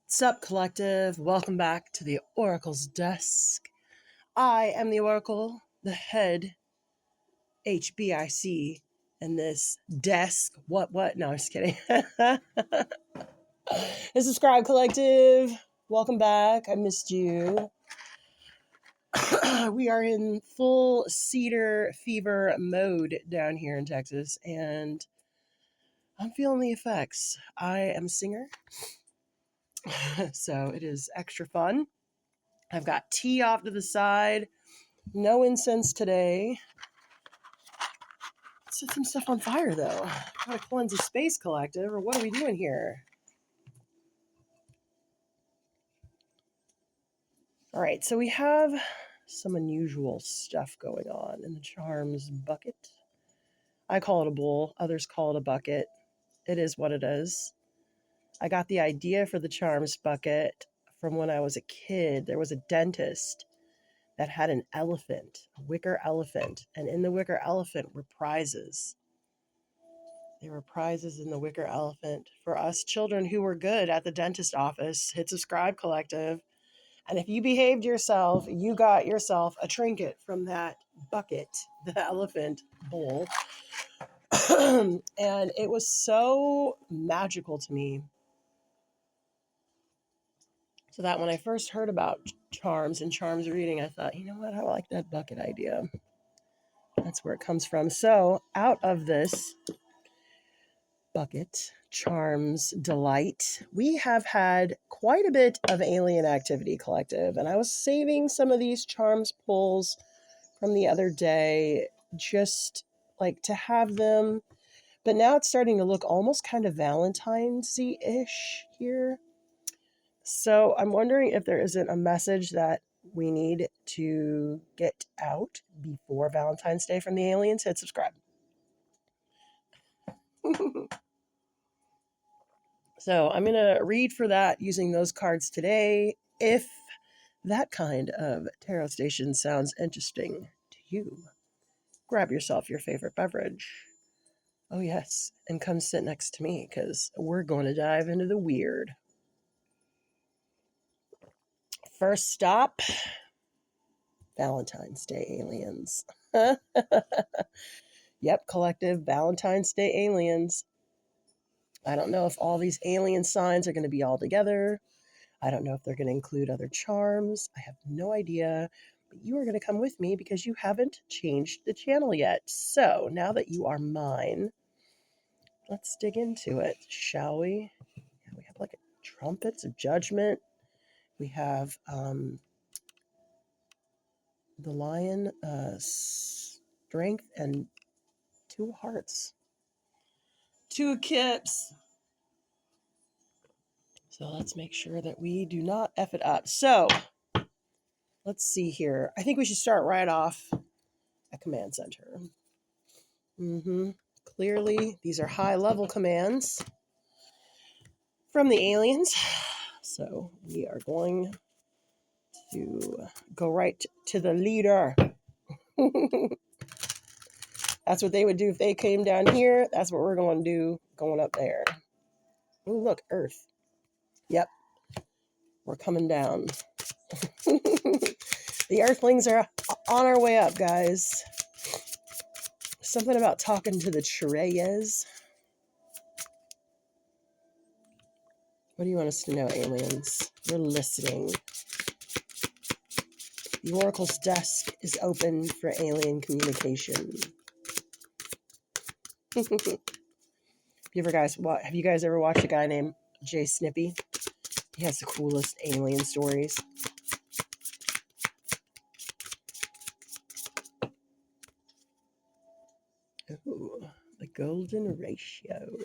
Sup, collective? Welcome back to the Oracle's desk. I am the Oracle, the head HBIC in this desk. What? No, I'm just kidding. The Subscribe Collective. Welcome back. I missed you. We are in full cedar fever mode down here in Texas, and I'm feeling the effects. I am a singer, so it is extra fun. I've got tea off to the side. No incense today. Let's set some stuff on fire, though. Gotta cleanse the space, collective, or what are we doing here? All right, so we have some unusual stuff going on in the charms bucket. I call it a bowl. Others call it a bucket. It is what it is. I got the idea for the charms bucket from when I was a kid. There was a dentist that had an elephant, a wicker elephant, and in the wicker elephant were prizes. There were prizes in the wicker elephant for us children who were good at the dentist office. Hit subscribe, collective. And if you behaved yourself, you got yourself a trinket from that bucket, the elephant bowl. And it was so magical to me. So that when I first heard about charms and charms reading, I thought, you know what? I like that bucket idea. That's where it comes from. So out of this bucket, charms, delight, we have had quite a bit of alien activity, collective. And I was saving some of these charms pulls from the other day just like to have them. But now it's starting to look almost kind of Valentine's-y-ish here. So I'm wondering if there isn't a message that we need to get out before Valentine's Day from the aliens. Hit subscribe. So I'm going to read for that using those cards today. If that kind of tarot station sounds interesting to you, grab yourself your favorite beverage. Oh, yes, and come sit next to me because we're going to dive into the weird. First stop, Valentine's Day aliens. Yep, collective Valentine's Day aliens. I don't know if all these alien signs are going to be all together. I don't know if they're going to include other charms. I have no idea. But you are going to come with me because you haven't changed the channel yet. So now that you are mine, let's dig into it, shall we? We have like trumpets of judgment. We have the lion, strength, and two hearts. Two kips. So let's make sure that we do not F it up. So let's see here. I think we should start right off at command center. Clearly, these are high-level commands from the aliens. So we are going to go right to the leader. That's what they would do if they came down here. That's what we're going to do going up there. Oh, look, Earth. Yep, we're coming down. The Earthlings are on our way up, guys. Something about talking to the Chireyes. What do you want us to know, aliens? We're listening. The Oracle's desk is open for alien communication. Have you guys ever watched a guy named Jay Snippy? He has the coolest alien stories. Ooh, the golden ratio.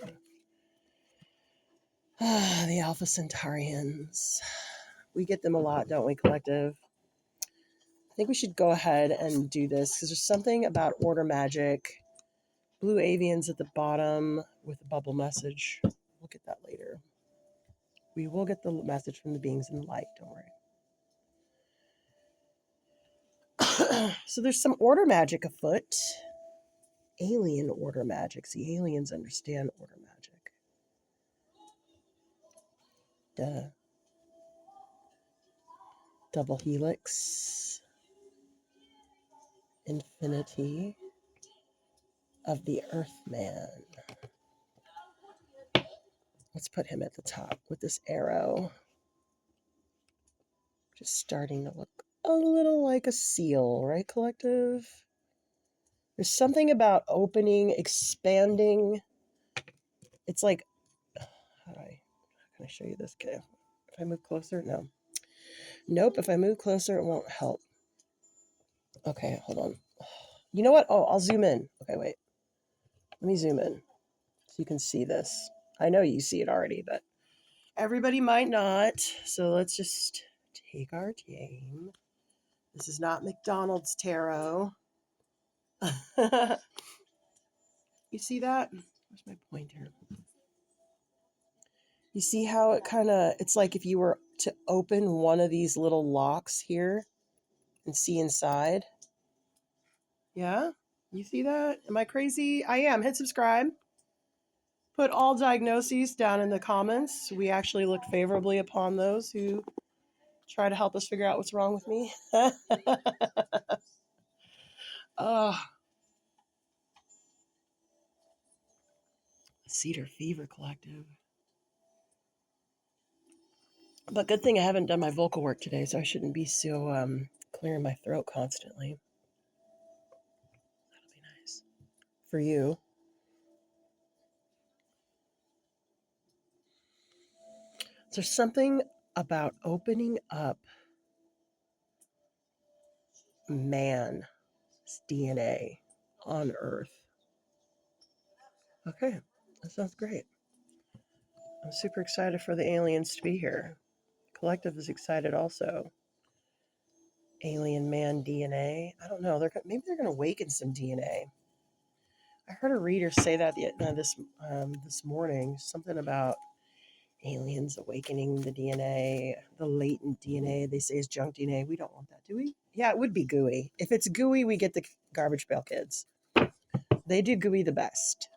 The Alpha Centaurians. We get them a lot, don't we, collective? I think we should go ahead and do this because there's something about order magic. Blue avians at the bottom with a bubble message. We'll get that later. We will get the message from the beings in the light, don't worry. So there's some order magic afoot. Alien order magic. See, aliens understand order magic. Duh. Double helix. Infinity of the Earthman. Let's put him at the top with this arrow. Just starting to look a little like a seal, right, collective? There's something about opening, expanding. It's like, how can I show you this? Okay. If I move closer, no. Nope, if I move closer, it won't help. Okay, hold on. You know what? Oh, I'll zoom in. Okay, wait. Let me zoom in so you can see this. I know you see it already, but everybody might not. So let's just take our time. This is not McDonald's tarot. You see that? Where's my pointer? You see how it it's like if you were to open one of these little locks here and see inside. Yeah? You see that? Am I crazy? I am. Hit subscribe. Put all diagnoses down in the comments. We actually look favorably upon those who try to help us figure out what's wrong with me. Cedar Fever Collective. But good thing I haven't done my vocal work today, so I shouldn't be so clearing my throat constantly. That'll be nice. For you. There's something about opening up man's DNA on Earth. Okay, that sounds great. I'm super excited for the aliens to be here. Collective is excited also. Alien man DNA. I don't know. Maybe they're going to awaken some DNA. I heard a reader say that this morning. Something about aliens awakening the DNA, the latent DNA. They say is junk DNA. We don't want that, do we? Yeah, it would be gooey. If it's gooey, we get the Garbage Pail Kids. They do gooey the best.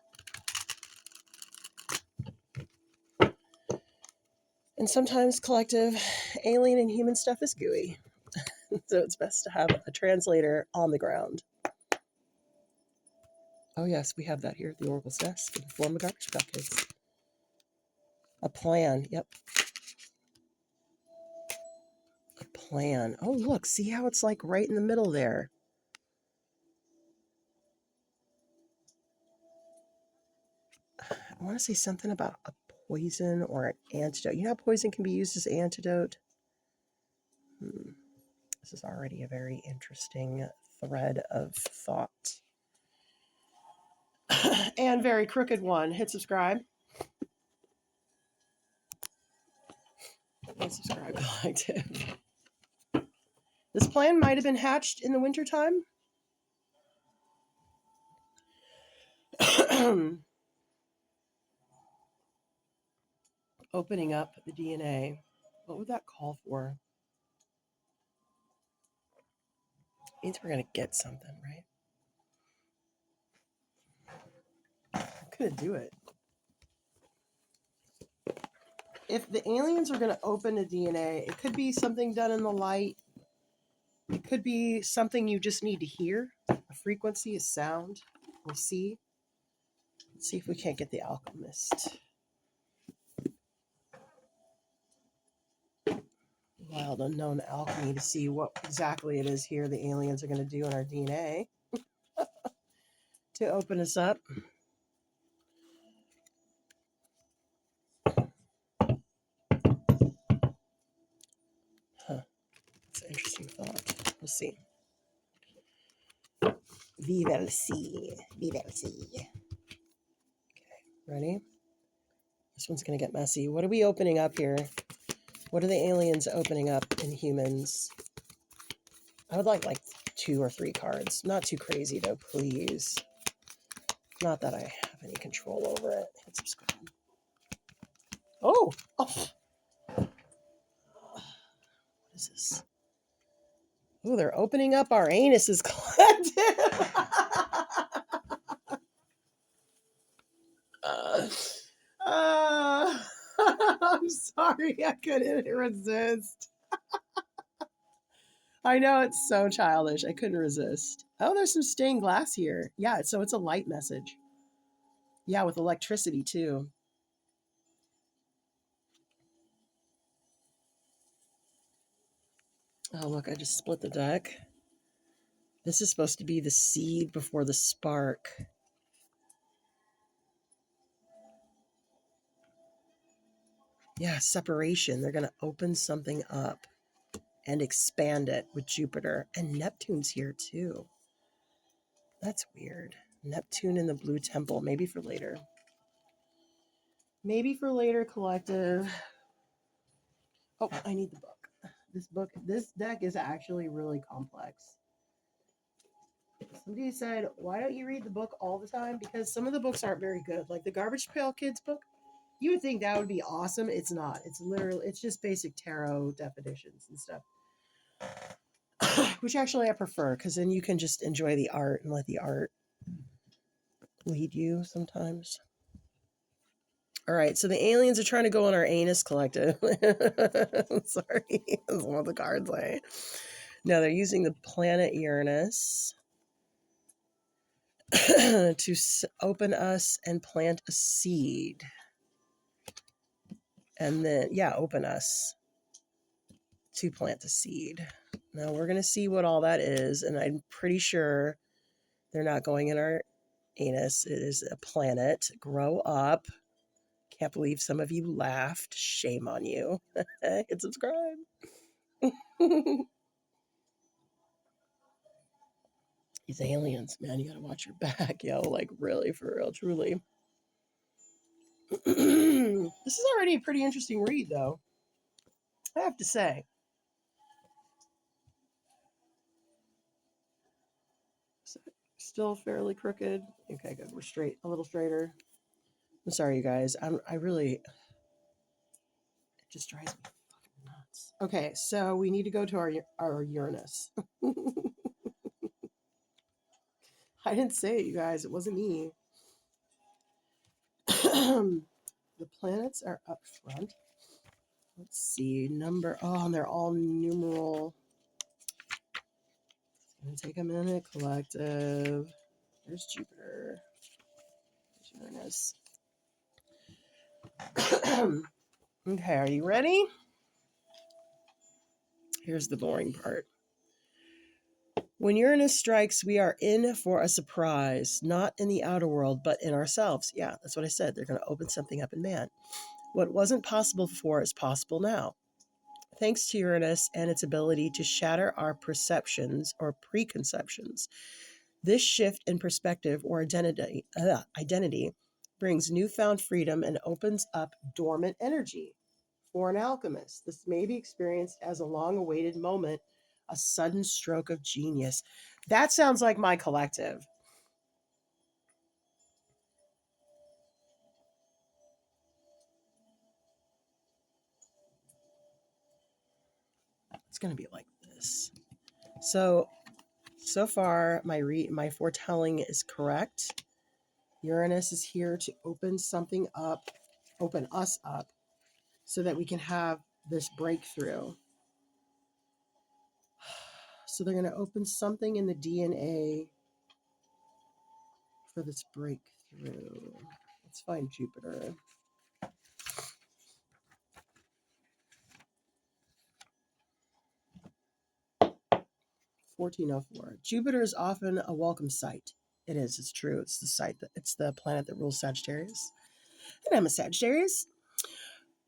And sometimes collective alien and human stuff is gooey. So it's best to have a translator on the ground. Oh, yes, we have that here at the Oracle's desk in the form of Garbage Pail Kids. A plan. Yep. A plan. Oh, look. See how it's like right in the middle there. I want to say something about a poison or an antidote. You know how poison can be used as an antidote? This is already a very interesting thread of thought. And very crooked one. Hit subscribe. Hit subscribe, collective. This plan might have been hatched in the wintertime. Opening up the DNA. What would that call for? Means we're going to get something, right? I'm going to do it. If the aliens are going to open the DNA, it could be something done in the light. It could be something you just need to hear. A frequency, a sound. We'll see. Let's see if we can't get the alchemist. Wild unknown alchemy to see what exactly it is here the aliens are going to do in our DNA to open us up. Huh. It's an interesting thought. We'll see. We will see. We will see. Okay, ready? This one's going to get messy. What are we opening up here? What are the aliens opening up in humans? I would like 2 or 3 cards. Not too crazy though, please. Not that I have any control over it. Hit subscribe. Oh! What is this? Oh, they're opening up our anuses collective. I'm sorry, I couldn't resist. I know, it's so childish. I couldn't resist. Oh, there's some stained glass here. Yeah, so it's a light message. Yeah, with electricity too. Oh, look, I just split the deck. This is supposed to be the seed before the spark. Yeah, separation. They're going to open something up and expand it with Jupiter. And Neptune's here too. That's weird. Neptune in the blue temple. Maybe for later. Maybe for later, collective. Oh, I need the book. This deck is actually really complex. Somebody said, why don't you read the book all the time? Because some of the books aren't very good. Like the Garbage Pail Kids book, you would think that would be awesome. It's not. It's just basic tarot definitions and stuff. Which actually I prefer, because then you can just enjoy the art and let the art lead you sometimes. All right, so the aliens are trying to go on our anus, collective. Sorry, that's what the cards say. No, they're using the planet Uranus to open us and plant a seed. And then, yeah, open us to plant the seed. Now we're going to see what all that is, and I'm pretty sure they're not going in our anus. It is a planet. Grow up. Can't believe some of you laughed. Shame on you. Hit subscribe. These aliens, man, you gotta watch your back, yo. Like, really, for real, truly. This is already a pretty interesting read, though. I have to say. Still fairly crooked. Okay, good. We're straight, a little straighter. I'm sorry, you guys. I really, it just drives me fucking nuts. Okay, so we need to go to our Uranus. I didn't say it, you guys. It wasn't me. The planets are up front. Let's see. Oh, and they're all numeral. It's going to take a minute. Collective. There's Jupiter. There's Uranus. Okay, are you ready? Here's the boring part. When Uranus strikes, we are in for a surprise, not in the outer world, but in ourselves. Yeah, that's what I said. They're going to open something up in man. What wasn't possible before is possible now. Thanks to Uranus and its ability to shatter our perceptions or preconceptions. This shift in perspective or identity brings newfound freedom and opens up dormant energy. For an alchemist, this may be experienced as a long-awaited moment, a sudden stroke of genius. That sounds like my collective. It's going to be like this. So far, my foretelling is correct. Uranus is here to open us up, so that we can have this breakthrough. So they're going to open something in the DNA for this breakthrough. Let's find Jupiter. 1404. Jupiter is often a welcome sight. It is. It's true. It's the planet that rules Sagittarius. And I'm a Sagittarius.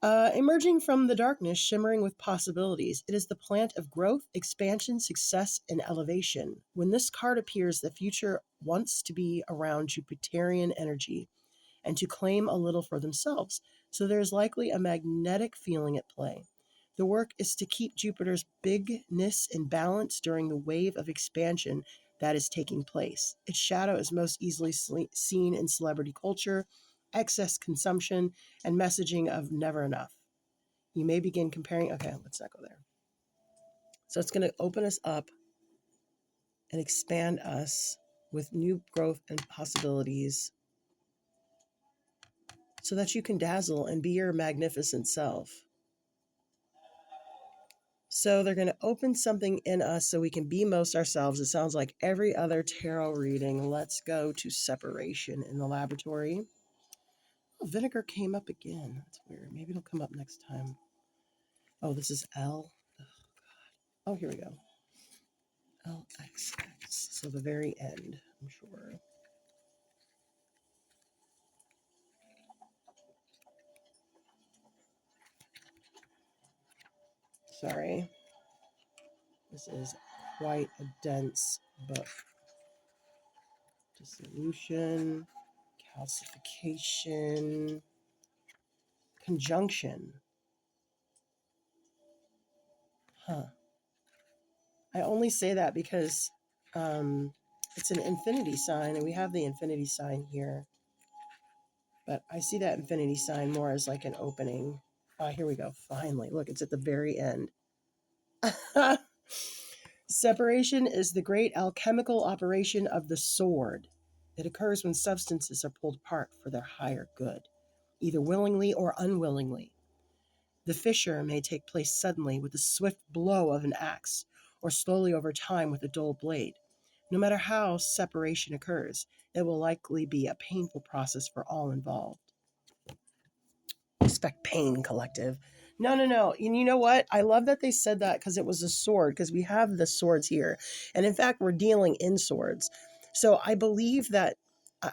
Emerging from the darkness, shimmering with possibilities, it is the plant of growth, expansion, success, and elevation. When this card appears, the future wants to be around Jupiterian energy and to claim a little for themselves. So there's likely a magnetic feeling at play. The work is to keep Jupiter's bigness in balance during the wave of expansion that is taking place. Its shadow is most easily seen in celebrity culture, excess consumption, and messaging of never enough. You may begin comparing. Okay, let's not go there. So it's going to open us up and expand us with new growth and possibilities so that you can dazzle and be your magnificent self. So they're going to open something in us so we can be most ourselves. It sounds like every other tarot reading. Let's go to separation in the laboratory. Oh, vinegar came up again. That's weird. Maybe it'll come up next time. Oh, this is L. Oh, here we go. LXX. So the very end, I'm sure. Sorry. This is quite a dense book. Dissolution, calcification, conjunction. Huh. I only say that because it's an infinity sign, and we have the infinity sign here. But I see that infinity sign more as like an opening. Here we go. Finally. Look, it's at the very end. Separation is the great alchemical operation of the sword. It occurs when substances are pulled apart for their higher good, either willingly or unwillingly. The fissure may take place suddenly with the swift blow of an axe, or slowly over time with a dull blade. No matter how separation occurs, it will likely be a painful process for all involved. Respect pain, collective. No. And you know what? I love that they said that because it was a sword, because we have the swords here. And in fact, we're dealing in swords. So I believe that,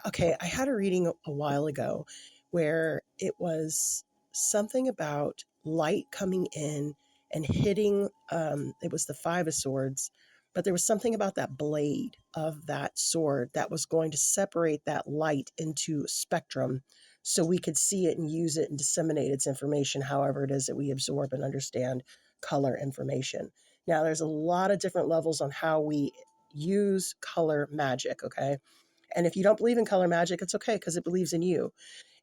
okay, I had a reading a while ago where it was something about light coming in and hitting, it was the Five of Swords, but there was something about that blade of that sword that was going to separate that light into a spectrum so we could see it and use it and disseminate its information however it is that we absorb and understand color information. Now, there's a lot of different levels on how we use color magic, okay? And if you don't believe in color magic, it's okay because it believes in you.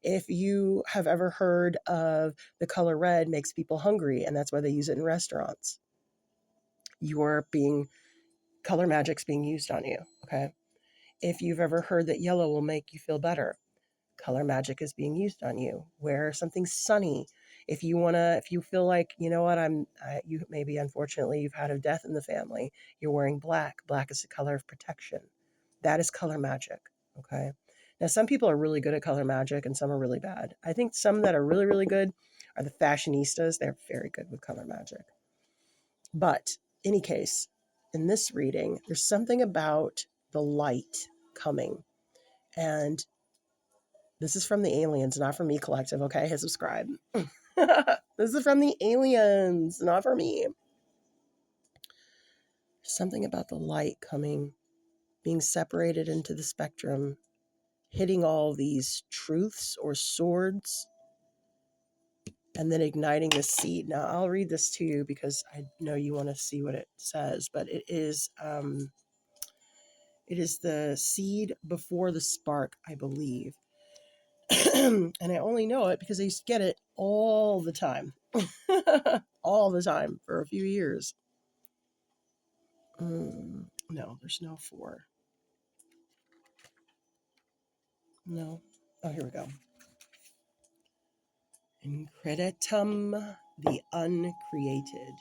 If you have ever heard of the color red makes people hungry, and that's why they use it in restaurants, color magic's being used on you, okay? If you've ever heard that yellow will make you feel better, color magic is being used on you. Wear something sunny. If you feel like, you know what, you maybe unfortunately you've had a death in the family, you're wearing black. Black is the color of protection. That is color magic. Okay. Now, some people are really good at color magic and some are really bad. I think some that are really, really good are the fashionistas. They're very good with color magic. But in any case, in this reading, there's something about the light coming. And this is from the aliens, not from me, collective. Okay, hit subscribe. This is from the aliens, not for me. Something about the light coming, being separated into the spectrum, hitting all these truths or swords, and then igniting the seed. Now, I'll read this to you because I know you want to see what it says, but it is the seed before the spark, I believe. And I only know it because I used to get it all the time. All the time for a few years. No, there's no 4. No. Oh, here we go. Increditum, the uncreated.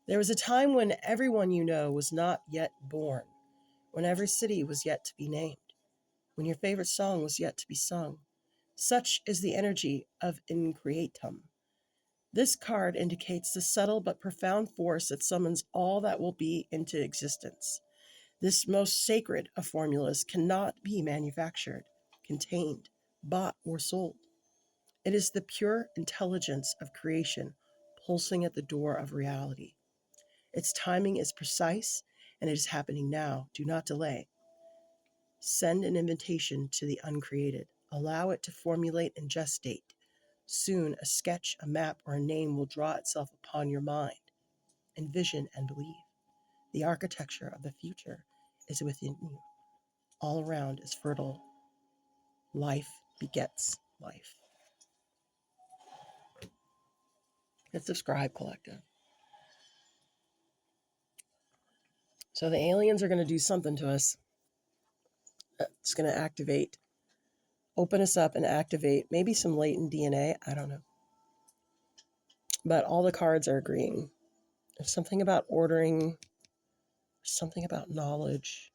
There was a time when everyone you know was not yet born, when every city was yet to be named, when your favorite song was yet to be sung. Such is the energy of Increatum. This card indicates the subtle but profound force that summons all that will be into existence. This most sacred of formulas cannot be manufactured, contained, bought, or sold. It is the pure intelligence of creation pulsing at the door of reality. Its timing is precise, and it is happening now. Do not delay. Send an invitation to the uncreated. Allow it to formulate and gestate. Soon, a sketch, a map, or a name will draw itself upon your mind. Envision and believe. The architecture of the future is within you. All around is fertile. Life begets life. Hit subscribe, collective. So the aliens are going to do something to us. It's going to open us up and activate maybe some latent DNA. I don't know. But all the cards are agreeing. There's something about ordering, something about knowledge.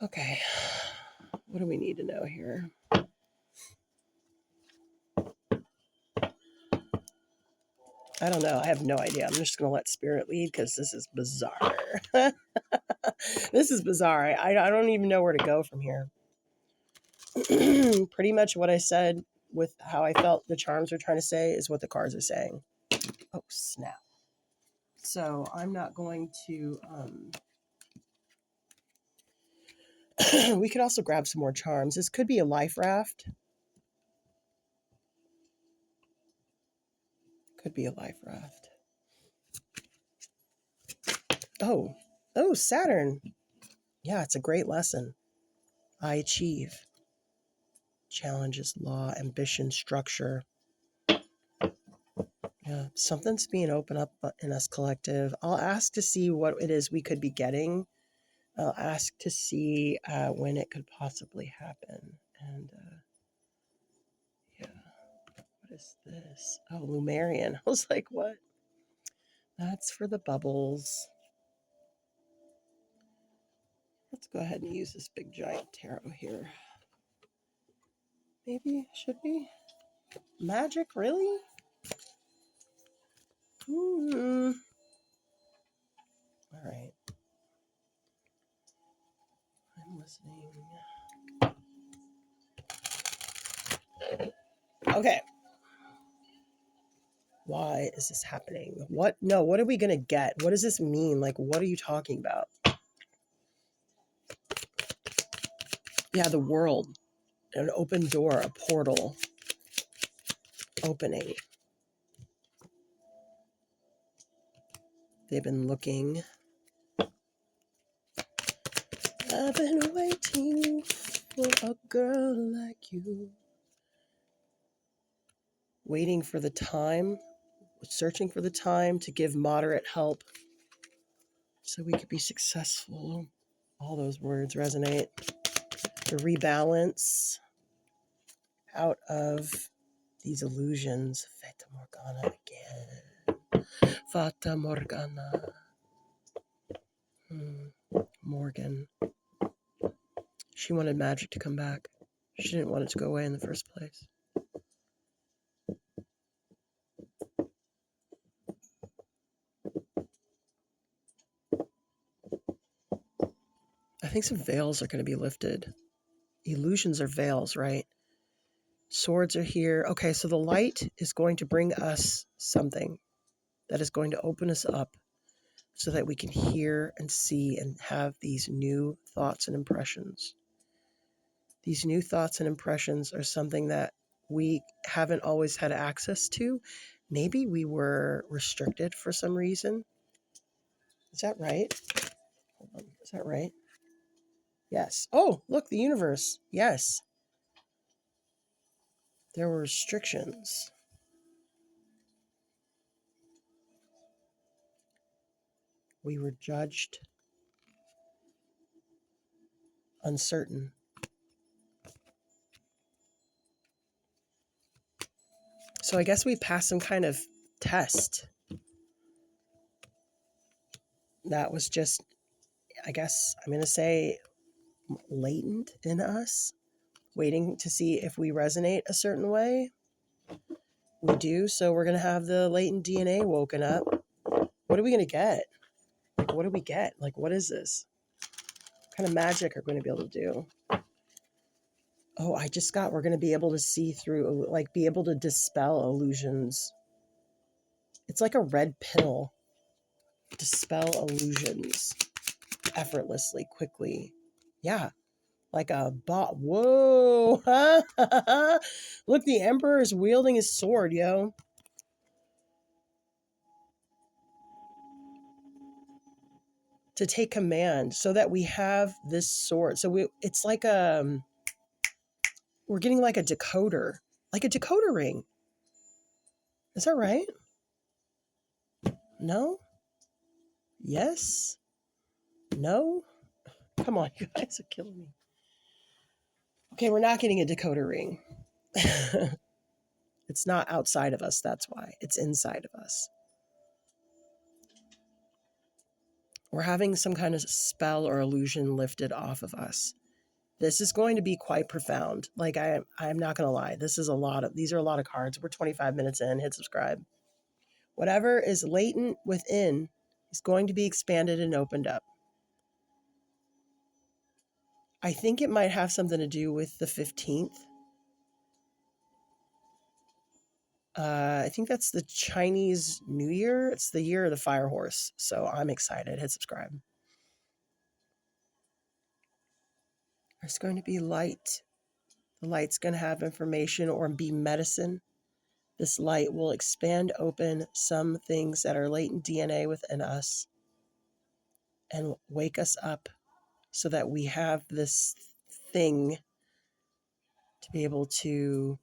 Okay. What do we need to know here? I don't know. I have no idea. I'm just going to let Spirit lead because this is bizarre. This is bizarre. I don't even know where to go from here. Pretty much what I said with how I felt the charms are trying to say is what the cards are saying. Oh, snap. So I'm not going to... we could also grab some more charms. This could be a life raft. Could be a life raft. Oh, Saturn. Yeah, it's a great lesson. I achieve. Challenges, law, ambition, structure. Yeah, something's being opened up in us collective. I'll ask to see what it is we could be getting. I'll ask to see when it could possibly happen. And yeah, what is this? Oh, Lumerian. I was like, what? That's for the bubbles. Let's go ahead and use this big giant tarot here. Maybe, should we? Magic, really? All right. I'm listening. Okay. Why is this happening? What? No, what are we going to get? What does this mean? Like, what are you talking about? Yeah, the world. An open door, a portal opening. They've been looking. I've been waiting for a girl like you. Waiting for the time, searching for the time to give moderate help so we could be successful. All those words resonate. To rebalance out of these illusions. Fata Morgana again. Fata Morgana. Morgan. She wanted magic to come back. She didn't want it to go away in the first place. I think some veils are going to be lifted. Illusions are veils, right? Swords are here. Okay, so the light is going to bring us something that is going to open us up so that we can hear and see and have these new thoughts and impressions. These new thoughts and impressions are something that we haven't always had access to. Maybe we were restricted for some reason. Is that right? Hold on. Is that right? Yes. Oh, look, the universe. Yes. There were restrictions. We were judged uncertain. So I guess we passed some kind of test. That was just, I guess I'm going to say, latent in us, waiting to see if we resonate a certain way. We do, so we're going to have the latent DNA woken up. What are we going to get? Like, what do we get? Like, what is this? What kind of magic are we going to be able to do? Oh, we're going to be able to see through, like, be able to dispel illusions. It's like a red pill. Dispel illusions effortlessly, quickly. Yeah, like a bot. Whoa. Look, the Emperor is wielding his sword, yo. To take command so that we have this sword. So it's like we're getting like a decoder ring. Is that right? No? Yes? No? Come on, you guys are killing me. Okay, we're not getting a decoder ring. It's not outside of us, that's why. It's inside of us. We're having some kind of spell or illusion lifted off of us. This is going to be quite profound. Like I'm not going to lie. These are a lot of cards. We're 25 minutes in. Hit subscribe. Whatever is latent within is going to be expanded and opened up. I think it might have something to do with the 15th. I think that's the Chinese New Year. It's the year of the fire horse. So I'm excited. Hit subscribe. There's going to be light. The light's going to have information or be medicine. This light will expand open some things that are latent DNA within us and wake us up so that we have this thing to be able to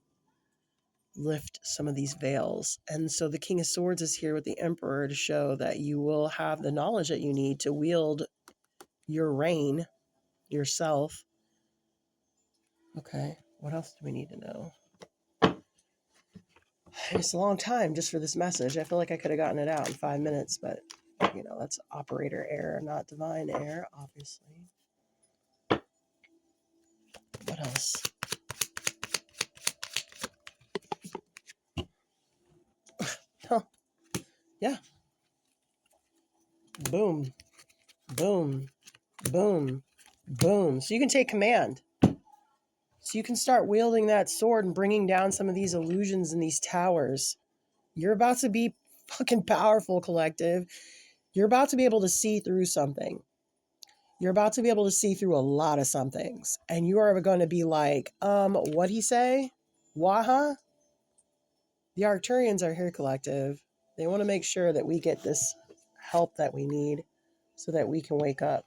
lift some of these veils. And so the King of Swords is here with the Emperor to show that you will have the knowledge that you need to wield your reign yourself. Okay, what else do we need to know? It's a long time just for this message. I feel like I could have gotten it out in 5 minutes, but you know, that's operator error, not divine error, obviously. What else? Huh. Yeah. Boom, boom, boom, boom. So you can take command. So you can start wielding that sword and bringing down some of these illusions in these towers. You're about to be fucking powerful, collective. You're about to be able to see through something. You're about to be able to see through a lot of some things. And you are going to be like, what'd he say? Waha? The Arcturians are here, collective. They want to make sure that we get this help that we need so that we can wake up.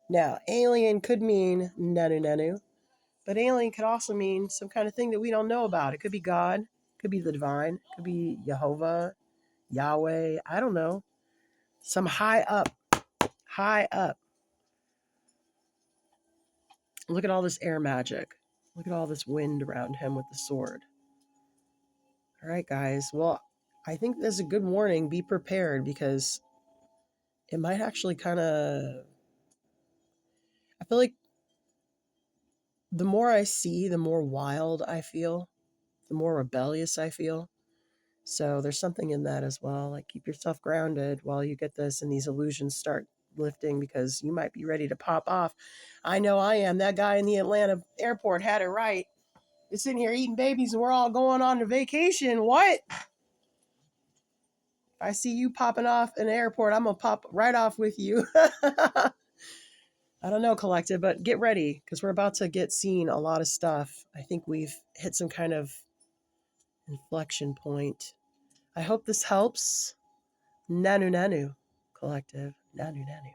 Now, alien could mean nanu nanu, but alien could also mean some kind of thing that we don't know about. It could be God, could be the divine, could be Jehovah, Yahweh, I don't know. Some high up. Look at all this air magic. Look at all this wind around him with the sword. All right, guys. Well, I think this is a good warning. Be prepared because it might actually kind of... I feel like the more I see, the more wild I feel, the more rebellious I feel. So there's something in that as well. Like, keep yourself grounded while you get this and these illusions start lifting because you might be ready to pop off. I know I am. That guy in the Atlanta airport had it right. It's sitting here eating babies and we're all going on to vacation. What? If I see you popping off in an airport, I'm going to pop right off with you. I don't know, collective, but get ready because we're about to get seen a lot of stuff. I think we've hit some kind of inflection point. I hope this helps. Nanu Nanu, collective. Nanu Nanu.